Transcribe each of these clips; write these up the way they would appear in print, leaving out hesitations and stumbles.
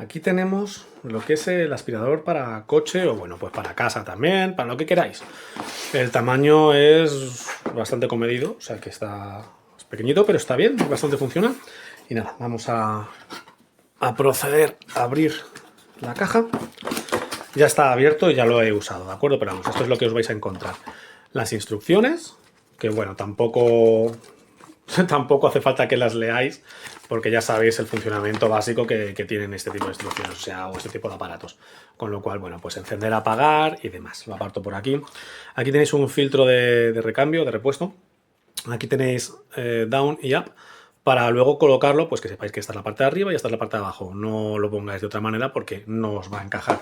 Aquí tenemos lo que es el aspirador para coche o bueno, pues para casa también, para lo que queráis. El tamaño es bastante comedido, o sea que es pequeñito, pero está bien, bastante funciona. Y nada, vamos a proceder a abrir la caja. Ya está abierto y ya lo he usado, ¿de acuerdo? Pero vamos, esto es lo que os vais a encontrar. Las instrucciones, que bueno, tampoco hace falta que las leáis, porque ya sabéis el funcionamiento básico que tienen este tipo de instrucciones, o sea, o este tipo de aparatos. Con lo cual, bueno, pues encender, apagar y demás. Lo aparto por aquí. Aquí tenéis un filtro de recambio, de repuesto. Aquí tenéis down y up, para luego colocarlo, pues que sepáis que esta es la parte de arriba y esta es la parte de abajo. No lo pongáis de otra manera porque no os va a encajar.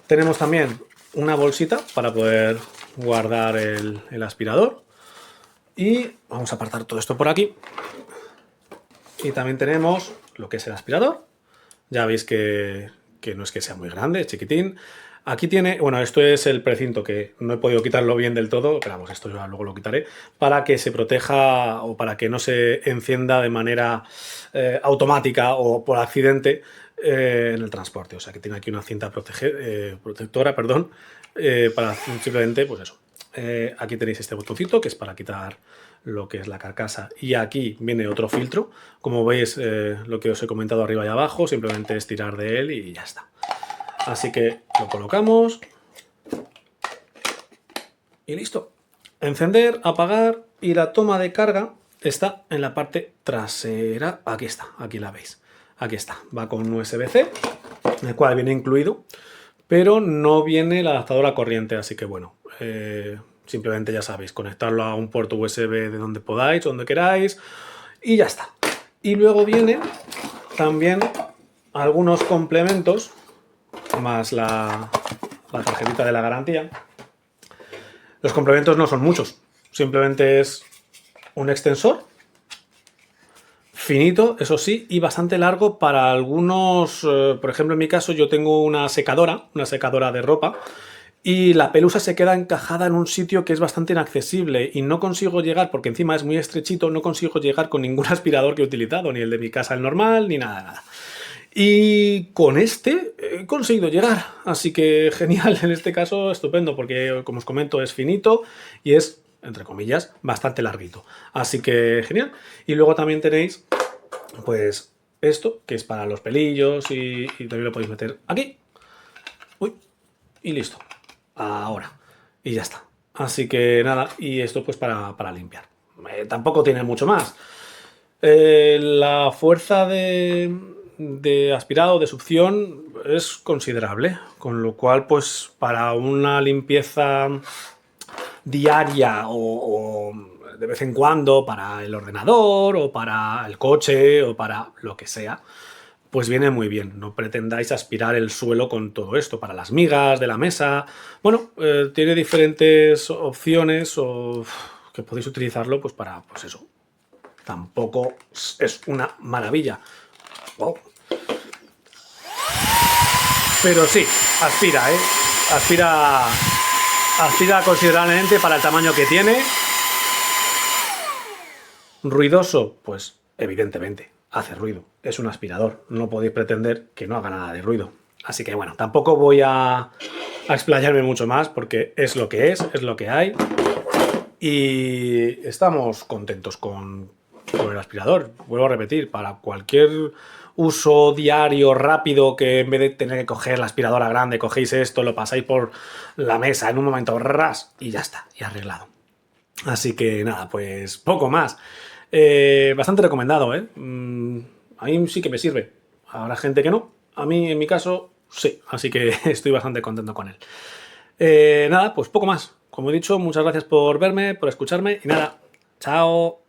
Tenemos también una bolsita para poder guardar el aspirador. Y vamos a apartar todo esto por aquí. Y también tenemos lo que es el aspirador. Ya veis que no es que sea muy grande, es chiquitín. Aquí tiene, bueno, esto es el precinto que no he podido quitarlo bien del todo, pero vamos, esto ya luego lo quitaré, para que se proteja o para que no se encienda de manera automática o por accidente en el transporte. O sea que tiene aquí una cinta protectora, perdón, para simplemente, pues eso. Aquí tenéis este botoncito que es para quitar lo que es la carcasa, y aquí viene otro filtro. Como veis, lo que os he comentado arriba y abajo, simplemente es tirar de él y ya está. Así que lo colocamos y listo. Encender, apagar, y la toma de carga está en la parte trasera. Aquí está, aquí la veis. Aquí está, va con USB-C, el cual viene incluido, pero no viene el adaptador a corriente, así que bueno, simplemente ya sabéis, conectarlo a un puerto USB de donde podáis, donde queráis, y ya está. Y luego viene también algunos complementos, más la tarjetita de la garantía. Los complementos no son muchos, simplemente es un extensor finito, eso sí, y bastante largo para algunos. Por ejemplo, en mi caso yo tengo una secadora de ropa, y la pelusa se queda encajada en un sitio que es bastante inaccesible y no consigo llegar, porque encima es muy estrechito, no consigo llegar con ningún aspirador que he utilizado, ni el de mi casa, el normal, ni nada. Y con este he conseguido llegar, así que genial, en este caso estupendo, porque como os comento es finito y es, entre comillas, bastante larguito, así que genial. Y luego también tenéis pues esto, que es para los pelillos, y también lo podéis meter aquí. Uy, y listo, ahora, y ya está. Así que nada, y esto pues para limpiar. Tampoco tiene mucho más. La fuerza de aspirado, de succión, es considerable, con lo cual pues para una limpieza diaria o de vez en cuando para el ordenador o para el coche o para lo que sea, pues viene muy bien. No pretendáis aspirar el suelo con todo esto, para las migas de la mesa. Bueno, tiene diferentes opciones que podéis utilizarlo pues para, pues eso. Tampoco es una maravilla. Wow. Pero sí, aspira, aspira considerablemente para el tamaño que tiene. ¿Ruidoso? Pues evidentemente, hace ruido. Es un aspirador, no podéis pretender que no haga nada de ruido. Así que bueno, tampoco voy a explayarme mucho más, porque es lo que es lo que hay. Y estamos contentos con el aspirador. Vuelvo a repetir, para cualquier uso diario rápido, que en vez de tener que coger la aspiradora grande, cogéis esto, lo pasáis por la mesa en un momento, ras, y ya está, y arreglado. Así que nada, pues poco más. Bastante recomendado, ¿eh? A mí sí que me sirve. Habrá gente que no. A mí, en mi caso, sí. Así que estoy bastante contento con él. Nada, pues poco más. Como he dicho, muchas gracias por verme, por escucharme, y nada, ciao!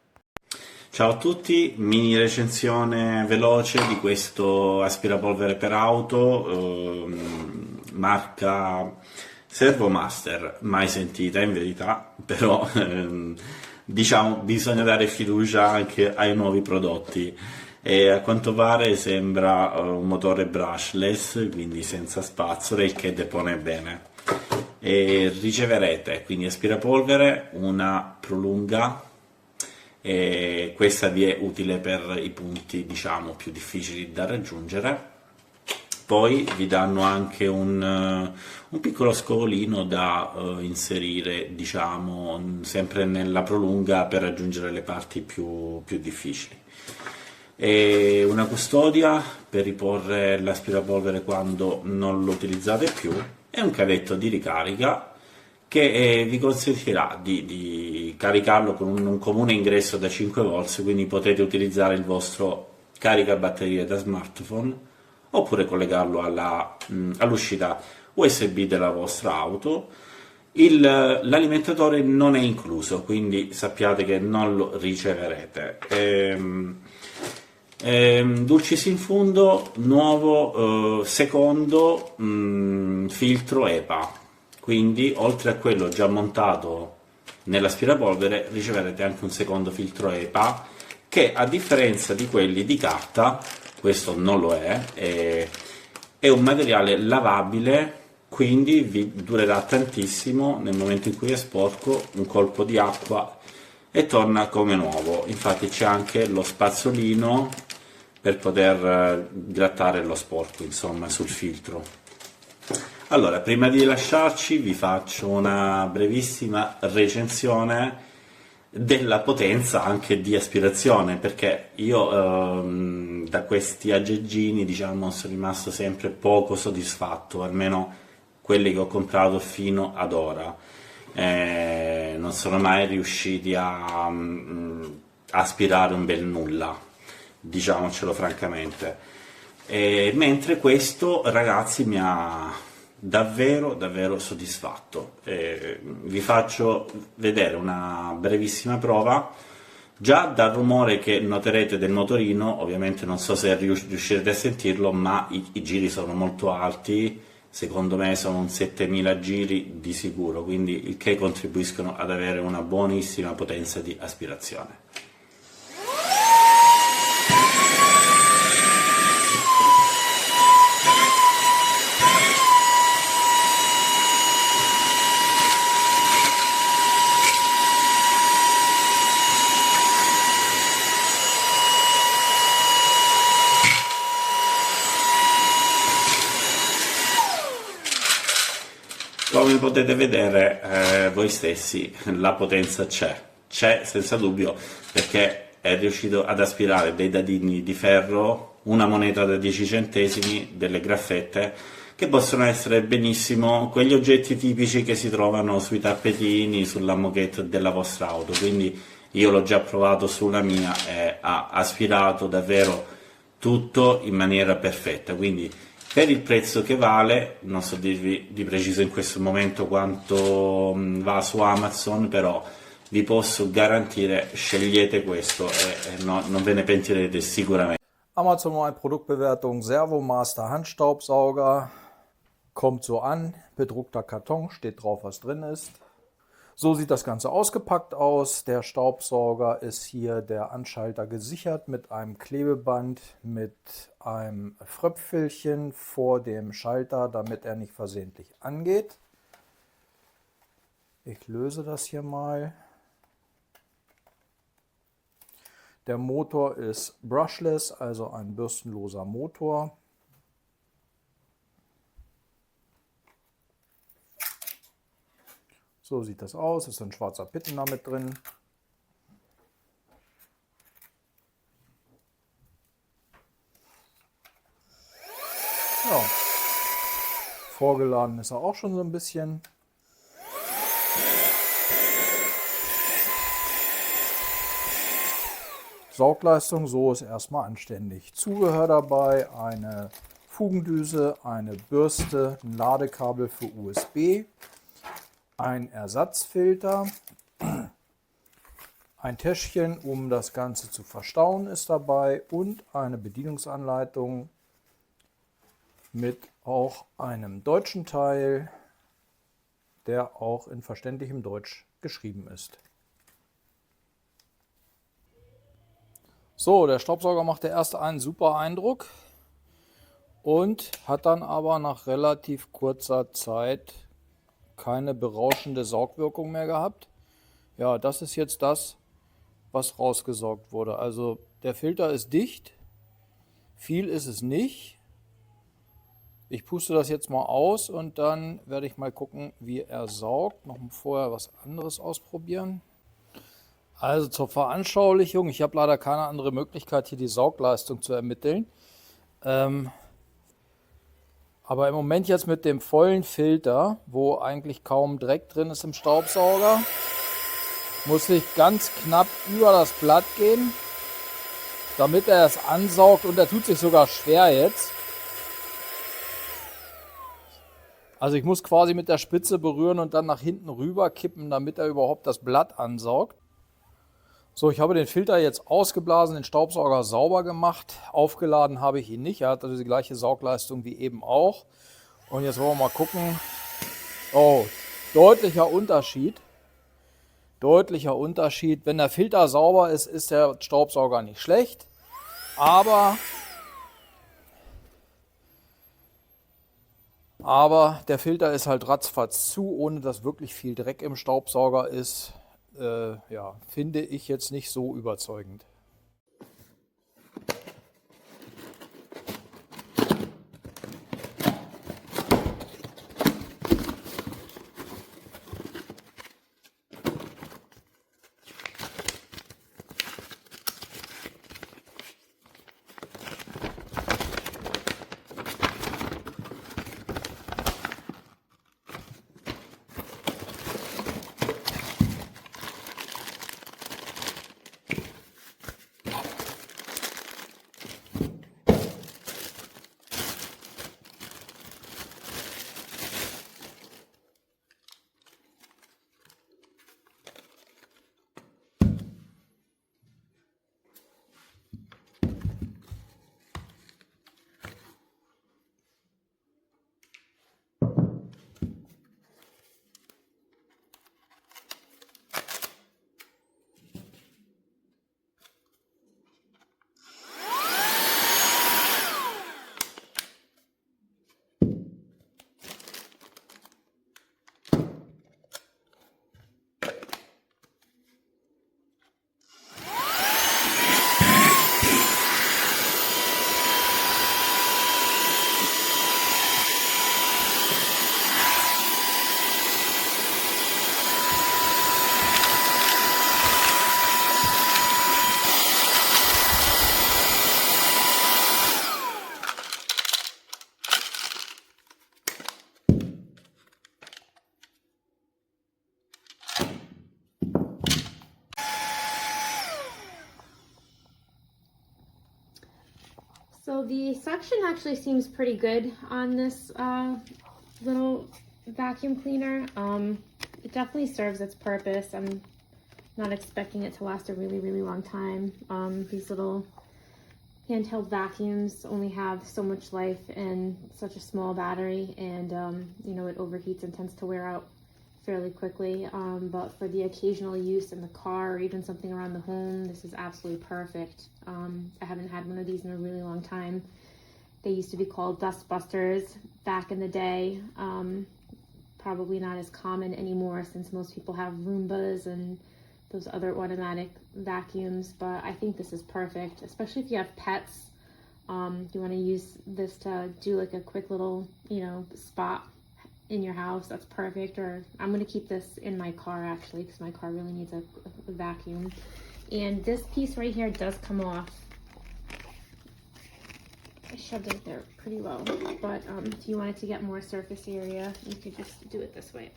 Ciao a tutti, mini recensione veloce di questo aspirapolvere per auto, marca SERVOMASTER, mai sentita in verità, però diciamo bisogna dare fiducia anche ai nuovi prodotti. E a quanto pare sembra un motore brushless, quindi senza spazzole, il che depone bene. E riceverete quindi aspirapolvere, una prolunga, e questa vi è utile per i punti diciamo più difficili da raggiungere, poi vi danno anche un piccolo scovolino da inserire, diciamo, sempre nella prolunga per raggiungere le parti più difficili. E una custodia per riporre l'aspirapolvere quando non lo utilizzate più, e un cavetto di ricarica che vi consentirà di caricarlo con un comune ingresso da 5 volt, quindi potete utilizzare il vostro caricabatterie da smartphone oppure collegarlo all'uscita USB della vostra auto. L'alimentatore non è incluso, quindi sappiate che non lo riceverete. Dulcis in fundo, nuovo secondo filtro HEPA, quindi oltre a quello già montato nell'aspirapolvere riceverete anche un secondo filtro HEPA che, a differenza di quelli di carta, questo non lo è un materiale lavabile, quindi vi durerà tantissimo. Nel momento in cui è sporco, un colpo di acqua e torna come nuovo. Infatti c'è anche lo spazzolino per poter grattare lo sporco, insomma, sul filtro. Allora, prima di lasciarci vi faccio una brevissima recensione della potenza anche di aspirazione, perché io da questi aggeggini, diciamo, sono rimasto sempre poco soddisfatto, almeno quelli che ho comprato fino ad ora. Non sono mai riusciti a aspirare un bel nulla, diciamocelo francamente. Mentre questo, ragazzi, mi ha davvero soddisfatto. Vi faccio vedere una brevissima prova. Già dal rumore che noterete del motorino, ovviamente non so se riuscirete a sentirlo, ma i giri sono molto alti, secondo me sono un 7000 giri di sicuro, quindi il che contribuiscono ad avere una buonissima potenza di aspirazione. Come potete vedere voi stessi, la potenza c'è senza dubbio, perché è riuscito ad aspirare dei dadini di ferro, una moneta da 10 centesimi, delle graffette, che possono essere benissimo quegli oggetti tipici che si trovano sui tappetini, sulla moquette della vostra auto. Quindi io l'ho già provato sulla mia e ha aspirato davvero tutto in maniera perfetta. Quindi per il prezzo che vale, non so dirvi di preciso in questo momento quanto va su Amazon, però vi posso garantire, scegliete questo e non ve ne pentirete sicuramente. Amazon mal Produktbewertung: SERVOMASTER Handstaubsauger, kommt so an, bedruckter Karton, steht drauf, was drin ist. So sieht das Ganze ausgepackt aus. Der Staubsauger ist hier der Anschalter gesichert mit einem Klebeband, mit einem Fröpfelchen vor dem Schalter, damit er nicht versehentlich angeht. Ich löse das hier mal. Der Motor ist brushless, also ein bürstenloser Motor. So sieht das aus, ist ein schwarzer Pitten da mit drin. Ja. Vorgeladen ist er auch schon so ein bisschen. Saugleistung, so ist erstmal anständig. Zubehör dabei: eine Fugendüse, eine Bürste, ein Ladekabel für USB, ein Ersatzfilter, ein Täschchen, um das Ganze zu verstauen, ist dabei, und eine Bedienungsanleitung mit auch einem deutschen Teil, der auch in verständlichem Deutsch geschrieben ist. So, der Staubsauger macht der erste einen super Eindruck und hat dann aber nach relativ kurzer Zeit keine berauschende Saugwirkung mehr gehabt. Ja, das ist jetzt das, was rausgesaugt wurde. Also der Filter ist dicht, viel ist es nicht. Ich puste das jetzt mal aus und dann werde ich mal gucken, wie er saugt. Noch vorher was anderes ausprobieren. Also zur Veranschaulichung, ich habe leider keine andere Möglichkeit, hier die Saugleistung zu ermitteln. Aber im Moment jetzt mit dem vollen Filter, wo eigentlich kaum Dreck drin ist im Staubsauger, muss ich ganz knapp über das Blatt gehen, damit er es ansaugt, und er tut sich sogar schwer jetzt. Also ich muss quasi mit der Spitze berühren und dann nach hinten rüber kippen, damit er überhaupt das Blatt ansaugt. So, ich habe den Filter jetzt ausgeblasen, den Staubsauger sauber gemacht. Aufgeladen habe ich ihn nicht. Er hat also die gleiche Saugleistung wie eben auch. Und jetzt wollen wir mal gucken. Oh, deutlicher Unterschied. Deutlicher Unterschied. Wenn der Filter sauber ist, ist der Staubsauger nicht schlecht. Aber der Filter ist halt ratzfatz zu, ohne dass wirklich viel Dreck im Staubsauger ist. Ja, finde ich jetzt nicht so überzeugend. So the suction actually seems pretty good on this little vacuum cleaner. It definitely serves its purpose. I'm not expecting it to last a really, really long time. These little handheld vacuums only have so much life in such a small battery, and you know, it overheats and tends to wear out fairly quickly. But for the occasional use in the car or even something around the home, this is absolutely perfect. I haven't had one of these in a really long time. They used to be called dust busters back in the day. Probably not as common anymore since most people have Roombas and those other automatic vacuums, but I think this is perfect, especially if you have pets. You want to use this to do like a quick little, you know, spot in your house. That's perfect. Or I'm going to keep this in my car actually, because my car really needs a vacuum. And this piece right here does come off. I shoved it there pretty low, but if you wanted to get more surface area, you could just do it this way.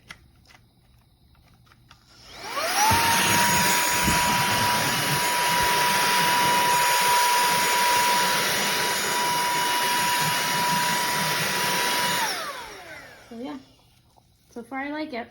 So yeah, so far I like it.